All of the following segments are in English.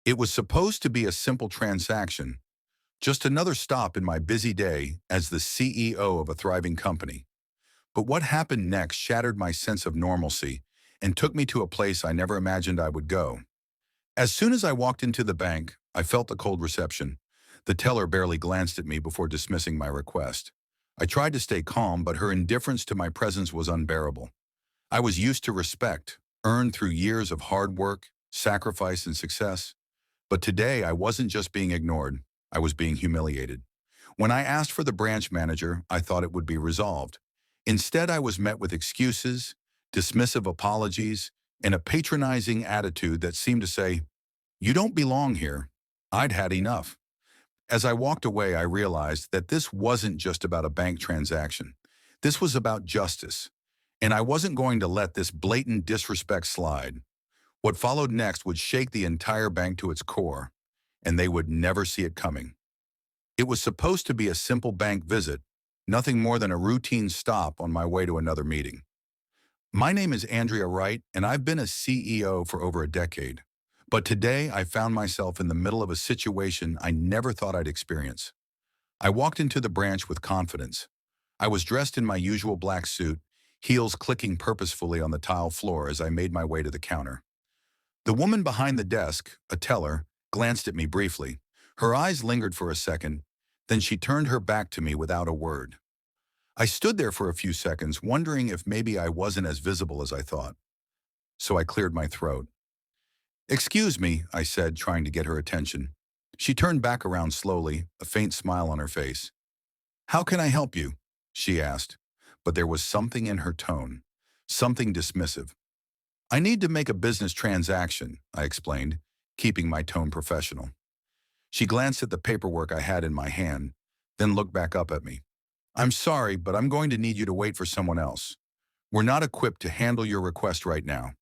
It was supposed to be a simple transaction, just another stop in my busy day as the CEO of a thriving company. But what happened next shattered my sense of normalcy and took me to a place I never imagined I would go. As soon as I walked into the bank, I felt the cold reception. The teller barely glanced at me before dismissing my request. I tried to stay calm, but her indifference to my presence was unbearable. I was used to respect, earned through years of hard work, sacrifice, and success. But today, I wasn't just being ignored, I was being humiliated. When I asked for the branch manager, I thought it would be resolved. Instead, I was met with excuses, dismissive apologies, and a patronizing attitude that seemed to say, "You don't belong here." I'd had enough. As I walked away, I realized that this wasn't just about a bank transaction. This was about justice. And I wasn't going to let this blatant disrespect slide. What followed next would shake the entire bank to its core, and they would never see it coming. It was supposed to be a simple bank visit, nothing more than a routine stop on my way to another meeting. My name is Andrea Wright, and I've been a CEO for over a decade. But today, I found myself in the middle of a situation I never thought I'd experience. I walked into the branch with confidence. I was dressed in my usual black suit, heels clicking purposefully on the tile floor as I made my way to the counter. The woman behind the desk, a teller, glanced at me briefly. Her eyes lingered for a second, then she turned her back to me without a word. I stood there for a few seconds, wondering if maybe I wasn't as visible as I thought. So I cleared my throat. "Excuse me," I said, trying to get her attention. She turned back around slowly, a faint smile on her face. "How can I help you?" she asked, but there was something in her tone, something dismissive. "I need to make a business transaction," I explained, keeping my tone professional. She glanced at the paperwork I had in my hand, then looked back up at me. "I'm sorry, but I'm going to need you to wait for someone else. We're not equipped to handle your request right now."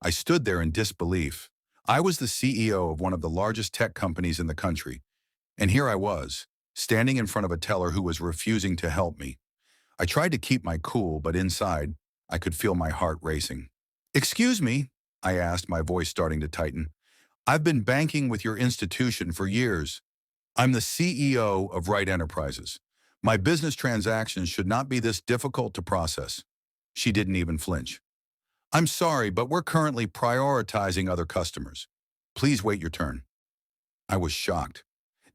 I stood there in disbelief. I was the CEO of one of the largest tech companies in the country, and here I was, standing in front of a teller who was refusing to help me. I tried to keep my cool, but inside, I could feel my heart racing. "Excuse me," I asked, my voice starting to tighten. "I've been banking with your institution for years. I'm the CEO of Wright Enterprises. My business transactions should not be this difficult to process." She didn't even flinch. "I'm sorry, but we're currently prioritizing other customers. Please wait your turn." I was shocked.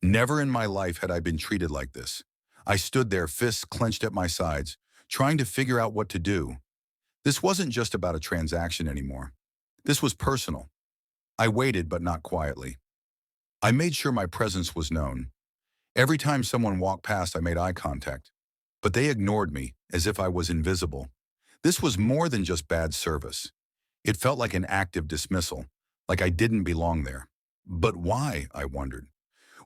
Never in my life had I been treated like this. I stood there, fists clenched at my sides, trying to figure out what to do. This wasn't just about a transaction anymore. This was personal. I waited, but not quietly. I made sure my presence was known. Every time someone walked past, I made eye contact. But they ignored me, as if I was invisible. This was more than just bad service. It felt like an active dismissal, like I didn't belong there. But why, I wondered.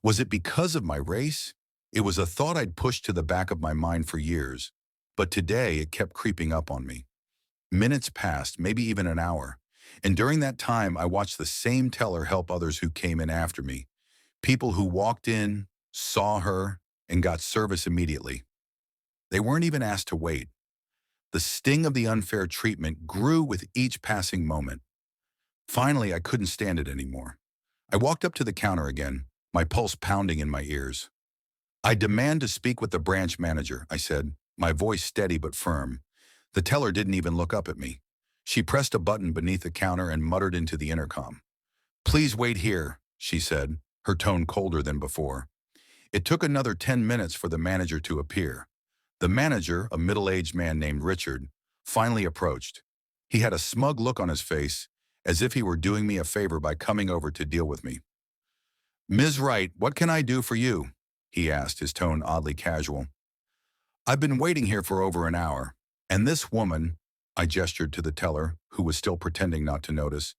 Was it because of my race? It was a thought I'd pushed to the back of my mind for years, but today it kept creeping up on me. Minutes passed, maybe even an hour, and during that time I watched the same teller help others who came in after me. People who walked in, saw her, and got service immediately. They weren't even asked to wait. The sting of the unfair treatment grew with each passing moment. Finally, I couldn't stand it anymore. I walked up to the counter again, my pulse pounding in my ears. "I demand to speak with the branch manager," I said, my voice steady but firm. The teller didn't even look up at me. She pressed a button beneath the counter and muttered into the intercom. "Please wait here," she said, her tone colder than before. It took another 10 minutes for the manager to appear. The manager, a middle-aged man named Richard, finally approached. He had a smug look on his face, as if he were doing me a favor by coming over to deal with me. "Ms. Wright, what can I do for you?" he asked, his tone oddly casual. "I've been waiting here for over an hour, and this woman," I gestured to the teller, who was still pretending not to notice,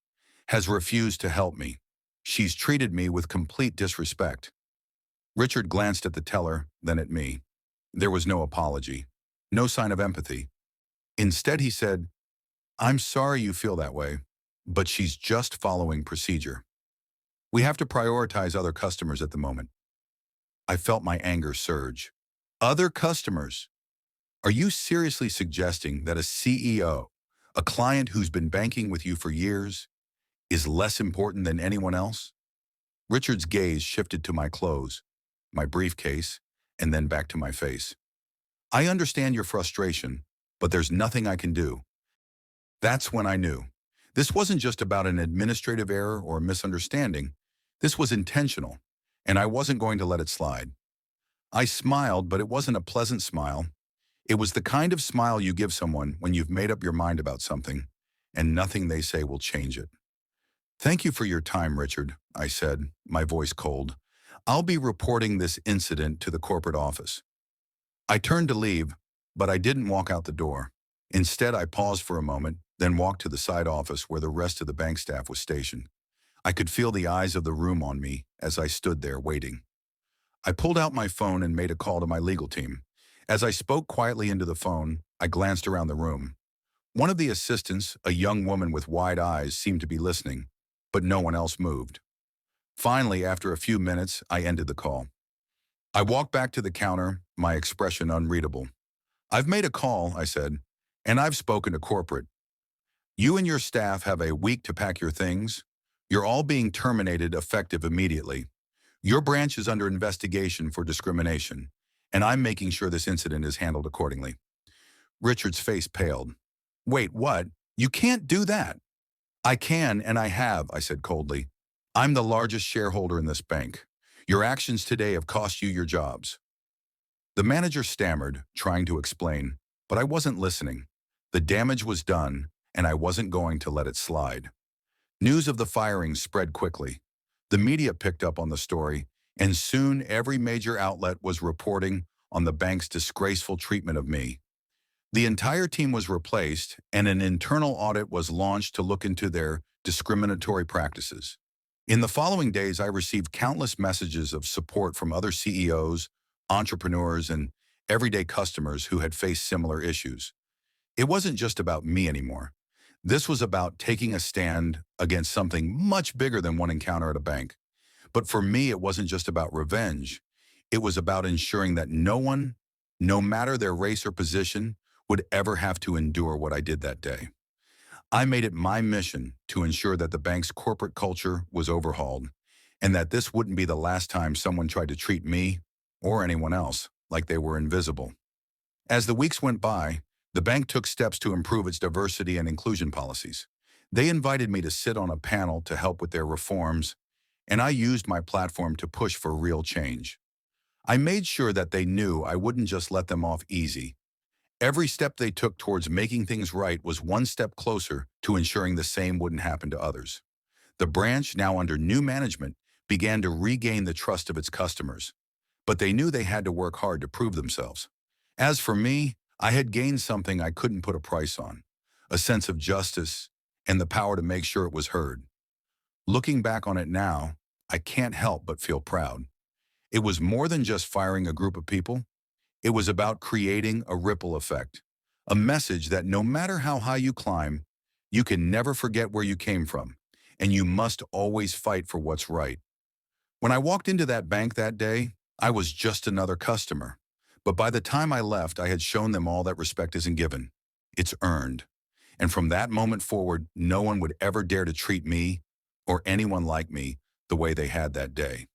"has refused to help me. She's treated me with complete disrespect." Richard glanced at the teller, then at me. There was no apology, no sign of empathy. Instead, he said, "I'm sorry you feel that way, but she's just following procedure. We have to prioritize other customers at the moment." I felt my anger surge. Other customers? Are you seriously suggesting that a CEO, a client who's been banking with you for years, is less important than anyone else? Richard's gaze shifted to my clothes, my briefcase, and then back to my face. I understand your frustration, but there's nothing I can do. That's when I knew. This wasn't just about an administrative error or a misunderstanding. This was intentional, and I wasn't going to let it slide. I smiled, but it wasn't a pleasant smile. It was the kind of smile you give someone when you've made up your mind about something, and nothing they say will change it. Thank you for your time, Richard, I said, my voice cold. I'll be reporting this incident to the corporate office. I turned to leave, but I didn't walk out the door. Instead, I paused for a moment, then walked to the side office where the rest of the bank staff was stationed. I could feel the eyes of the room on me as I stood there waiting. I pulled out my phone and made a call to my legal team. As I spoke quietly into the phone, I glanced around the room. One of the assistants, a young woman with wide eyes, seemed to be listening, but no one else moved. Finally, after a few minutes, I ended the call. I walked back to the counter, my expression unreadable. I've made a call, I said, and I've spoken to corporate. You and your staff have a week to pack your things. You're all being terminated effective immediately. Your branch is under investigation for discrimination, and I'm making sure this incident is handled accordingly. Richard's face paled. Wait, what? You can't do that. I can, and I have, I said coldly. I'm the largest shareholder in this bank. Your actions today have cost you your jobs. The manager stammered, trying to explain, but I wasn't listening. The damage was done, and I wasn't going to let it slide. News of the firings spread quickly. The media picked up on the story, and soon every major outlet was reporting on the bank's disgraceful treatment of me. The entire team was replaced, and an internal audit was launched to look into their discriminatory practices. In the following days, I received countless messages of support from other CEOs, entrepreneurs, and everyday customers who had faced similar issues. It wasn't just about me anymore. This was about taking a stand against something much bigger than one encounter at a bank. But for me, it wasn't just about revenge. It was about ensuring that no one, no matter their race or position, would ever have to endure what I did that day. I made it my mission to ensure that the bank's corporate culture was overhauled, and that this wouldn't be the last time someone tried to treat me, or anyone else, like they were invisible. As the weeks went by, the bank took steps to improve its diversity and inclusion policies. They invited me to sit on a panel to help with their reforms, and I used my platform to push for real change. I made sure that they knew I wouldn't just let them off easy. Every step they took towards making things right was one step closer to ensuring the same wouldn't happen to others. The branch, now under new management, began to regain the trust of its customers, but they knew they had to work hard to prove themselves. As for me, I had gained something I couldn't put a price on, a sense of justice and the power to make sure it was heard. Looking back on it now, I can't help but feel proud. It was more than just firing a group of people. It was about creating a ripple effect, a message that no matter how high you climb, you can never forget where you came from, and you must always fight for what's right. When I walked into that bank that day, I was just another customer. But by the time I left, I had shown them all that respect isn't given. It's earned. And from that moment forward, no one would ever dare to treat me, or anyone like me, the way they had that day.